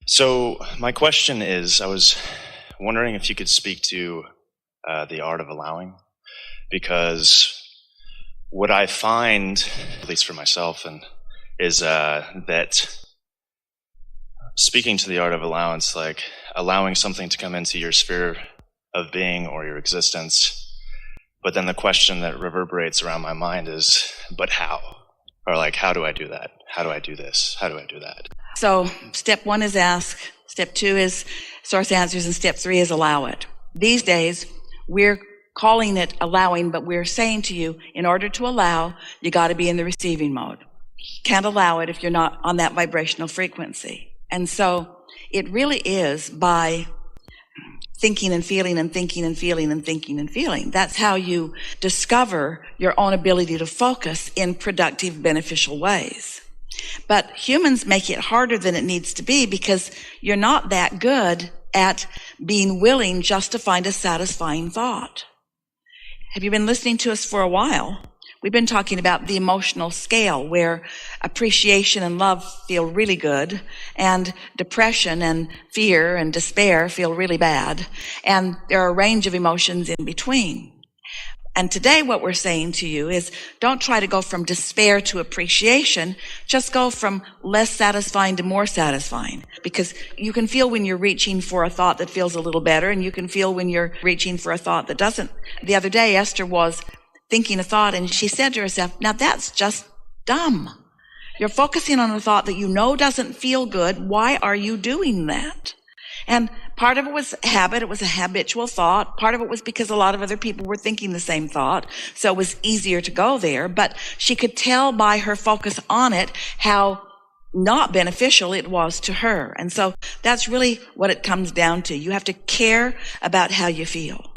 So my question is, I was wondering if you could speak to the art of allowing, because what I find, at least for myself, is that speaking to the art of allowance, like allowing something to come into your sphere of being or your existence, but then the question that reverberates around my mind is, but how? Or like, how do I do that? How do I do this? How do I do that? So step 1 is ask, step 2 is source answers, and step 3 is allow it. These days, we're calling it allowing, but we're saying to you, in order to allow, you got to be in the receiving mode. You can't allow it if you're not on that vibrational frequency. And so it really is by thinking and feeling and thinking and feeling and thinking and feeling. That's how you discover your own ability to focus in productive, beneficial ways. But humans make it harder than it needs to be because you're not that good at being willing just to find a satisfying thought. Have you been listening to us for a while? We've been talking about the emotional scale where appreciation and love feel really good and depression and fear and despair feel really bad. And there are a range of emotions in between. And today what we're saying to you is don't try to go from despair to appreciation. Just go from less satisfying to more satisfying. Because you can feel when you're reaching for a thought that feels a little better, and you can feel when you're reaching for a thought that doesn't. The other day, Esther was thinking a thought, and she said to herself, now that's just dumb. You're focusing on a thought that you know doesn't feel good. Why are you doing that? And part of it was habit. It was a habitual thought. Part of it was because a lot of other people were thinking the same thought. So it was easier to go there. But she could tell by her focus on it how not beneficial it was to her. And so that's really what it comes down to. You have to care about how you feel.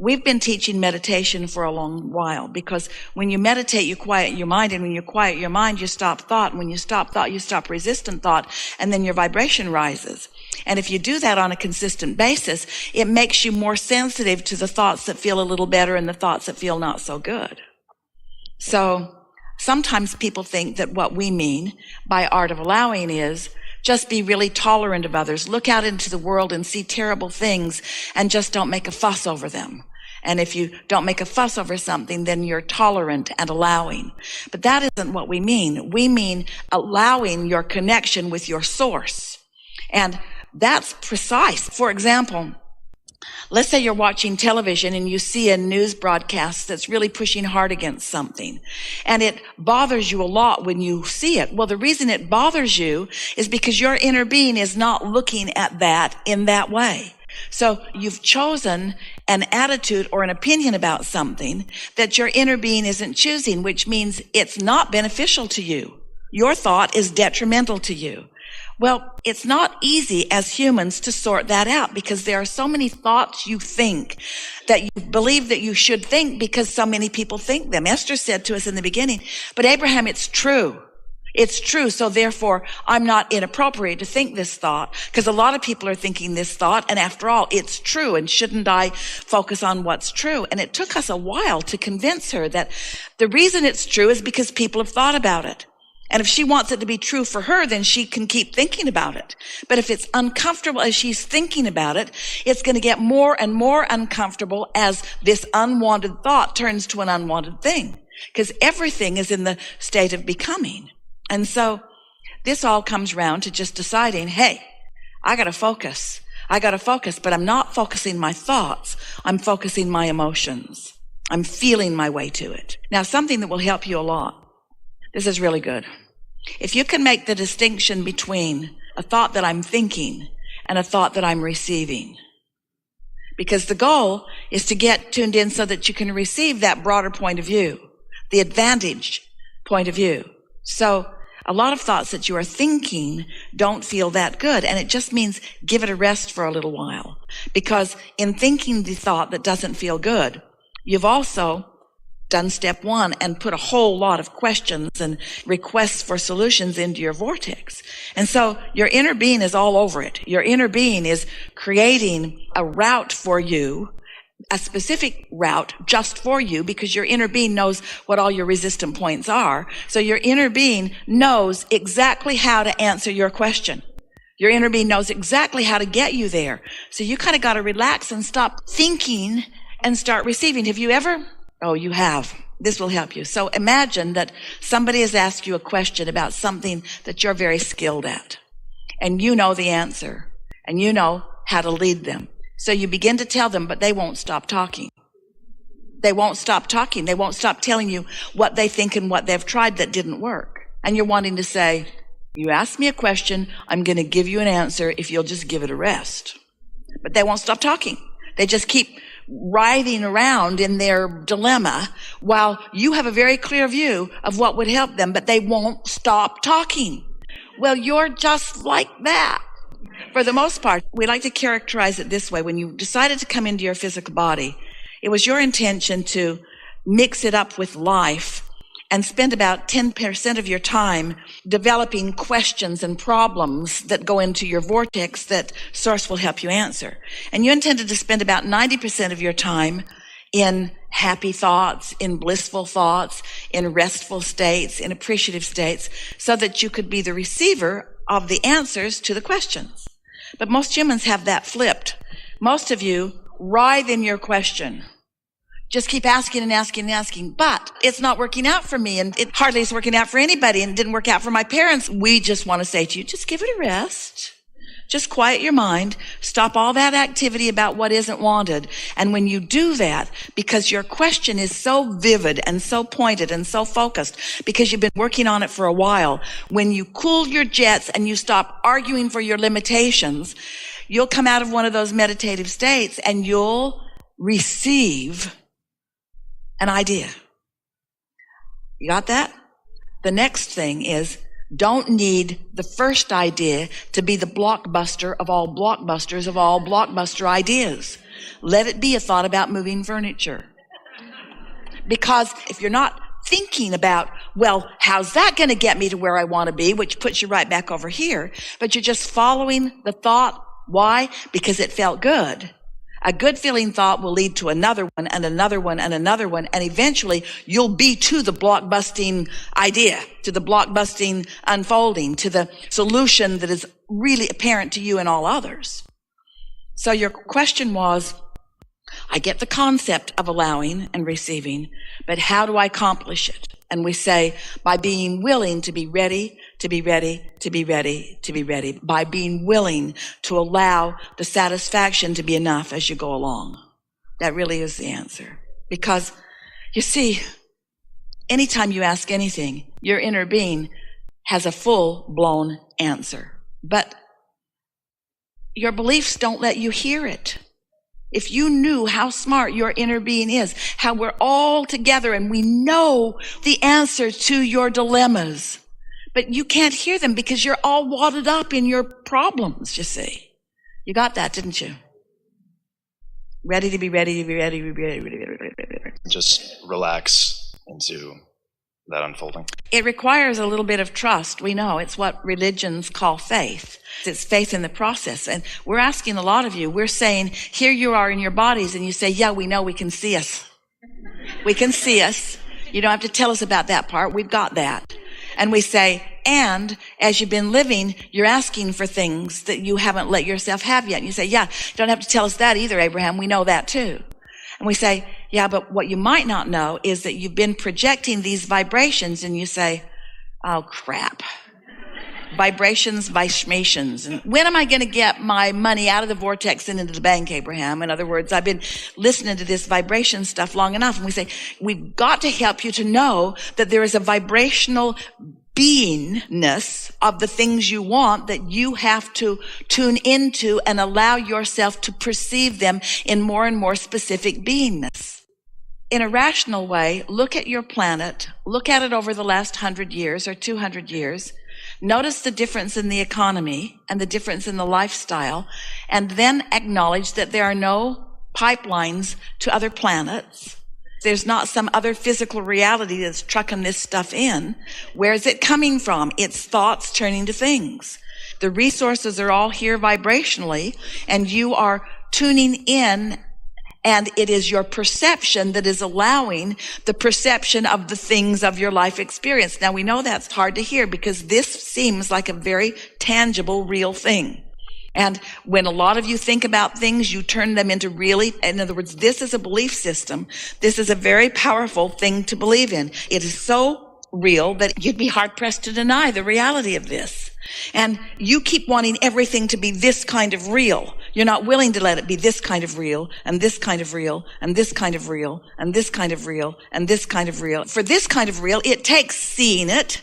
We've been teaching meditation for a long while because when you meditate, you quiet your mind. And when you quiet your mind, you stop thought. And when you stop thought, you stop resistant thought. And then your vibration rises. And if you do that on a consistent basis, it makes you more sensitive to the thoughts that feel a little better and the thoughts that feel not so good. So sometimes people think that what we mean by art of allowing is just be really tolerant of others. Look out into the world and see terrible things and just don't make a fuss over them. And if you don't make a fuss over something, then you're tolerant and allowing. But that isn't what we mean. We mean allowing your connection with your source. And that's precise. For example, let's say you're watching television and you see a news broadcast that's really pushing hard against something. And it bothers you a lot when you see it. Well, the reason it bothers you is because your inner being is not looking at that in that way. So you've chosen an attitude or an opinion about something that your inner being isn't choosing, which means it's not beneficial to you. Your thought is detrimental to you. Well, it's not easy as humans to sort that out because there are so many thoughts you think that you believe that you should think because so many people think them. Esther said to us in the beginning, but Abraham, it's true. It's true. So therefore, I'm not inappropriate to think this thought because a lot of people are thinking this thought. And after all, it's true. And shouldn't I focus on what's true? And it took us a while to convince her that the reason it's true is because people have thought about it. And if she wants it to be true for her, then she can keep thinking about it. But if it's uncomfortable as she's thinking about it, it's going to get more and more uncomfortable as this unwanted thought turns to an unwanted thing. Because everything is in the state of becoming. And so this all comes round to just deciding, hey, I got to focus, but I'm not focusing my thoughts. I'm focusing my emotions. I'm feeling my way to it. Now, something that will help you a lot. This is really good. If you can make the distinction between a thought that I'm thinking and a thought that I'm receiving, because the goal is to get tuned in so that you can receive that broader point of view, the advantage point of view. So a lot of thoughts that you are thinking don't feel that good, and it just means give it a rest for a little while. Because in thinking the thought that doesn't feel good, you've also done step 1 and put a whole lot of questions and requests for solutions into your vortex. And so your inner being is all over it. Your inner being is creating a route for you, a specific route just for you, because your inner being knows what all your resistant points are. So your inner being knows exactly how to answer your question. Your inner being knows exactly how to get you there. So you kind of got to relax and stop thinking and start receiving. Have you ever? Oh, you have. This will help you. So imagine that somebody has asked you a question about something that you're very skilled at, and you know the answer, and you know how to lead them. So you begin to tell them, but they won't stop talking. They won't stop talking. They won't stop telling you what they think and what they've tried that didn't work. And you're wanting to say, you asked me a question, I'm going to give you an answer if you'll just give it a rest. But they won't stop talking. They just keep writhing around in their dilemma while you have a very clear view of what would help them, but they won't stop talking. Well, you're just like that. For the most part, we like to characterize it this way. When you decided to come into your physical body, it was your intention to mix it up with life and spend about 10% of your time developing questions and problems that go into your vortex that Source will help you answer. And you intended to spend about 90% of your time in happy thoughts, in blissful thoughts, in restful states, in appreciative states, so that you could be the receiver of the answers to the questions. But most humans have that flipped. Most of you writhe in your question. Just keep asking and asking and asking, but it's not working out for me, and it hardly is working out for anybody, and it didn't work out for my parents. We just want to say to you, just give it a rest. Just quiet your mind. Stop all that activity about what isn't wanted. And when you do that, because your question is so vivid and so pointed and so focused, because you've been working on it for a while, when you cool your jets and you stop arguing for your limitations, you'll come out of one of those meditative states and you'll receive an idea. You got that? The next thing is, don't need the first idea to be the blockbuster of all blockbusters of all blockbuster ideas. Let it be a thought about moving furniture. Because if you're not thinking about, well, how's that going to get me to where I want to be, which puts you right back over here, but you're just following the thought. Why? Because it felt good. A good feeling thought will lead to another one and another one and another one, and eventually you'll be to the blockbusting idea, to the blockbusting unfolding, to the solution that is really apparent to you and all others. So your question was, I get the concept of allowing and receiving, but how do I accomplish it? And we say, by being willing to be ready, to be ready, to be ready, to be ready. By being willing to allow the satisfaction to be enough as you go along. That really is the answer. Because, you see, anytime you ask anything, your inner being has a full-blown answer. But your beliefs don't let you hear it. If you knew how smart your inner being is, how we're all together and we know the answer to your dilemmas, but you can't hear them because you're all wadded up in your problems, you see. You got that, didn't you? Ready to be ready to be ready to be ready, ready, ready, ready, ready, ready. Just relax into that unfolding. It requires a little bit of trust. We know it's what religions call faith. It's faith in the process. And we're asking a lot of you, we're saying, here you are in your bodies, and you say, yeah, we know, we can see us. We can see us. You don't have to tell us about that part. We've got that. And we say, and as you've been living, you're asking for things that you haven't let yourself have yet. And you say, yeah, you don't have to tell us that either, Abraham. We know that too. And we say, yeah, but what you might not know is that you've been projecting these vibrations, and you say, oh, crap. Vibrations, vibrations. And when am I going to get my money out of the vortex and into the bank, Abraham? In other words, I've been listening to this vibration stuff long enough. And we say, we've got to help you to know that there is a vibrational beingness of the things you want that you have to tune into and allow yourself to perceive them in more and more specific beingness. In a rational way, look at your planet, look at it over the last 100 years or 200 years, notice the difference in the economy and the difference in the lifestyle, and then acknowledge that there are no pipelines to other planets. There's not some other physical reality that's trucking this stuff in. Where is it coming from? It's thoughts turning to things. The resources are all here vibrationally, and you are tuning in And it is your perception that is allowing the perception of the things of your life experience. Now, we know that's hard to hear because this seems like a very tangible, real thing. And when a lot of you think about things, you turn them into really, in other words, this is a belief system. This is a very powerful thing to believe in. It is so real that you'd be hard pressed to deny the reality of this. And you keep wanting everything to be this kind of real. You're not willing to let it be this kind of real, and this kind of real, and this kind of real, and this kind of real, and this kind of real. For this kind of real, it takes seeing it,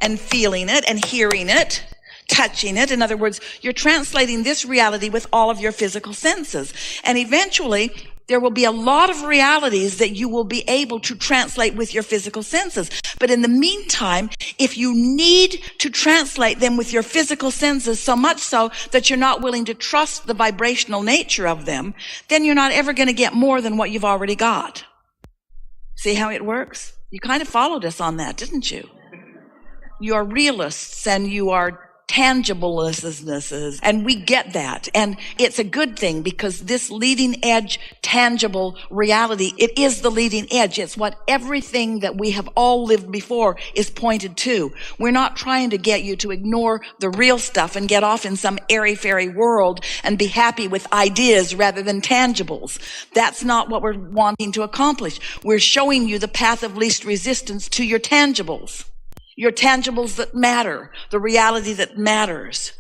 and feeling it, and hearing it, touching it. In other words, you're translating this reality with all of your physical senses. And eventually, there will be a lot of realities that you will be able to translate with your physical senses. But in the meantime, if you need to translate them with your physical senses so much so that you're not willing to trust the vibrational nature of them, then you're not ever going to get more than what you've already got. See how it works? You kind of followed us on that, didn't you? You are realists and you are tangiblesses, and we get that. And it's a good thing because this leading edge, tangible reality, it is the leading edge. It's what everything that we have all lived before is pointed to. We're not trying to get you to ignore the real stuff and get off in some airy-fairy world and be happy with ideas rather than tangibles. That's not what we're wanting to accomplish. We're showing you the path of least resistance to your tangibles. Your tangibles that matter, the reality that matters.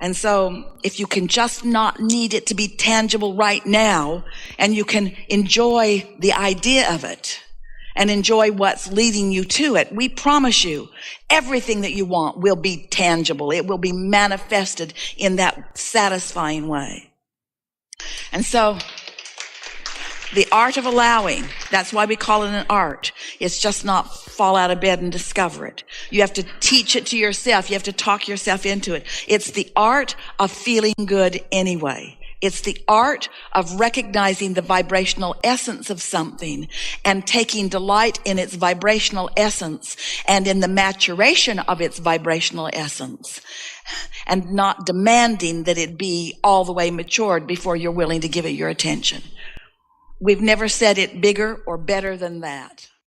And so if you can just not need it to be tangible right now, and you can enjoy the idea of it and enjoy what's leading you to it, we promise you everything that you want will be tangible. It will be manifested in that satisfying way. And so the art of allowing, that's why we call it an art. It's just not fall out of bed and discover it. You have to teach it to yourself. You have to talk yourself into it. It's the art of feeling good anyway. It's the art of recognizing the vibrational essence of something and taking delight in its vibrational essence and in the maturation of its vibrational essence, and not demanding that it be all the way matured before you're willing to give it your attention. We've never said it bigger or better than that.